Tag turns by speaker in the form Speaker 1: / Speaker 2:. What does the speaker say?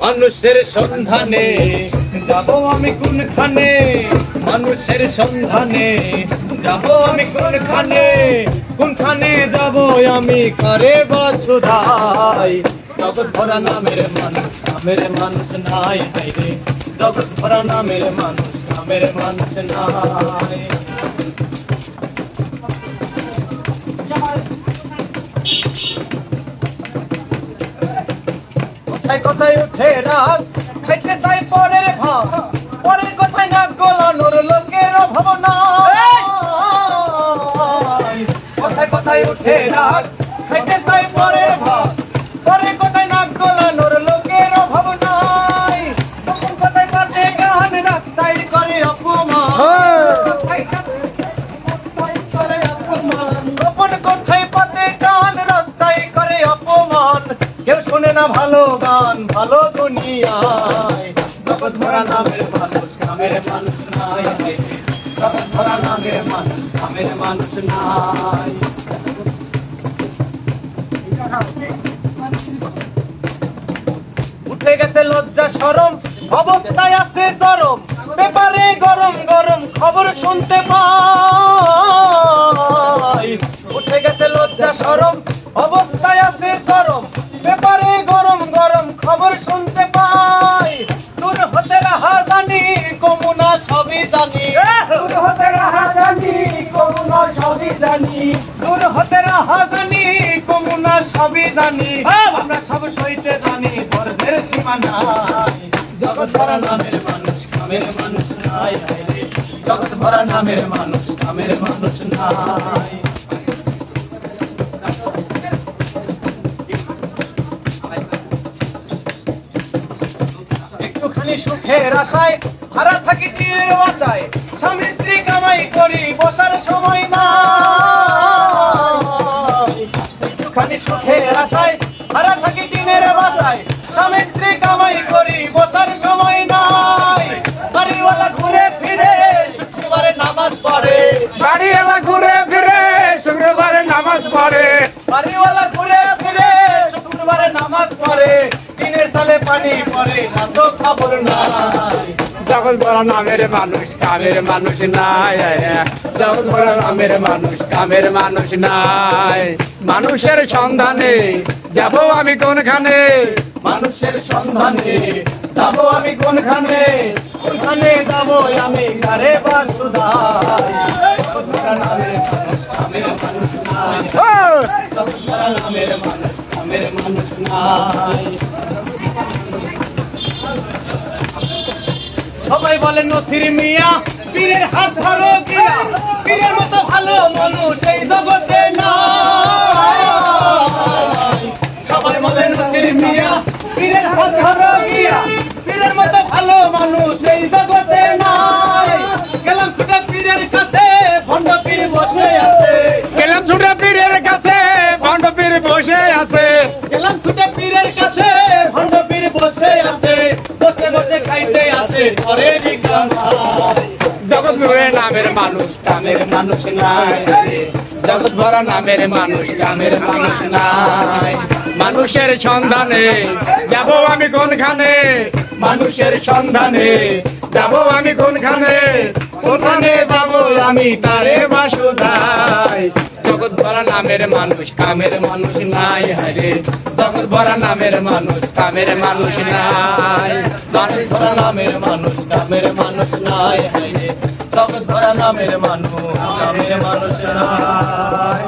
Speaker 1: মানুষের সন্ধানে যাব আমি কোনখানে, মানুষের সন্ধানে যাব আমি কোনখানে, কোনখানে যাব আমি কারে বাসুধাই। জগৎ ভরা নামের মানুষ, নামের মানুষ নাই রে, জগৎ ভরা নামের মানুষ, নামের মানুষ নাই। কথায় কথায় উঠে রাগ, খাইতে চাই পরের ভাগ, পরের কথায় নাক গলানোর লোকের ভাবনা। কথায় কথায় উঠে রাগ, খাইতে চাই পরের ভাগ, পরের কথায় নাক গলানোর লোকের ভাবনা। গোপন কথায় কাটে গান, রাস্তায় করে অপমান, গোপন কথায় পাতে গান, রাস্তায় করে অপমান। কেউ শোনে না ভালো গান, ভালো দুনিয়ায়। জগৎ ভরা নামের মানুষ, নামের মানুষ নাই, জগৎ ভরা নামের মানুষ, নামের মানুষ নাই। উঠে গেছে লজ্জা শরম, অবস্থায় আছে চরম, পেপারে গরম গরম খবর শুনতে পাই। উঠে গেছে লজ্জা শরম, অবস্থায় আছে চরম, পেপারে গরম গরম খবর শুনতে পাই। দূর হতে রাহা জানি, কমুনা সবই জানি, দূর হতে রাহা জানি, কমুনা সবই জানি, দূর হতে রাহা জানি, কমুনা সবই জানি। আমরা সব সইতে জানি, বর্ধের সীমা নাই। জগৎ ভরা নামের মানুষ, নামের মানুষ নাই রে, জগৎ ভরা নামের মানুষ, নামের মানুষ নাই। একটুখানি সুখের আশায় হারা থাকি তীরের বাঁচায়, স্বামী স্ত্রী কামাই করি বসার সময় নাই। একটুখানি সুখের আশায় হারা থাকি টিনের বাসায়, স্বামী স্ত্রী কামাই করি বসার সময় নাই। বাড়িওয়ালা ঘুরে ফিরে শুক্রবারে নামাজ পড়ে,
Speaker 2: বাড়িওয়ালা ঘুরে ফিরে শুক্রবারে নামাজ পড়ে,
Speaker 1: বাড়িওয়ালা ঘুরে ফিরে শুক্রবারে নামাজ পড়ে। টিনের তলে পানি পড়ে না তো খবর নাই।
Speaker 2: জগৎ ভরা নামের মানুষ, কামের মানুষ নাই, জগৎ ভরা নামের মানুষ, কামের মানুষ নাই। মানুষের সন্ধানে যাব আমি কোনখানে,
Speaker 1: মানুষের সন্ধানে যাব আমি কোনখানে, কোনখানে যাব আমি কারে বাসুধাই। জগৎ ভরা নামের মানুষ, নামের মানুষ নাই, জগৎ ভরা নামের মানুষ, নামের মানুষ নাই। সবাই বলে নথির মিয়া, পীরের হাত ধরো গিয়া, পীরের মতো ভালো মানুষ এই জগতে নাই। সবাই বলে নথির মিয়া, পীরের হাত ধরো গিয়া, পীরের মতো ভালো মানুষ এই জগতে নাই। গেলাম ছুটে পীরের কাছে, ভণ্ড পীর বসে আছে,
Speaker 2: গেলাম ছুটে পীরের কাছে, ভণ্ড পীর বসে আছে,
Speaker 1: গেলাম ছুটে পীরের কাছে, ভণ্ড পীর বসে আছে, বসে বসে খাইতে আছে ঘরের কামাই।
Speaker 2: জগৎ ভরা নামের মানুষ, কামের মানুষ নাই, জগৎ ভরা নামের মানুষ, কামের মানুষ নাই। মানুষের সন্ধানে যাব আমি কোনখানে, মানুষের সন্ধানে যাব আমি কোনখানে, কোনখানে যাব আমি তারে বাসুধাই। জগৎ ভরা নামের মানুষ, কামের মানুষ নাই রে, জগৎ ভরা নামের মানুষ, কামের মানুষ নাই।
Speaker 1: মানুষ ভরা নামের মানুষ, কামের মানুষ নাই রে, জগৎ ভরা নামের মানুষ, কামের মানুষ নাই।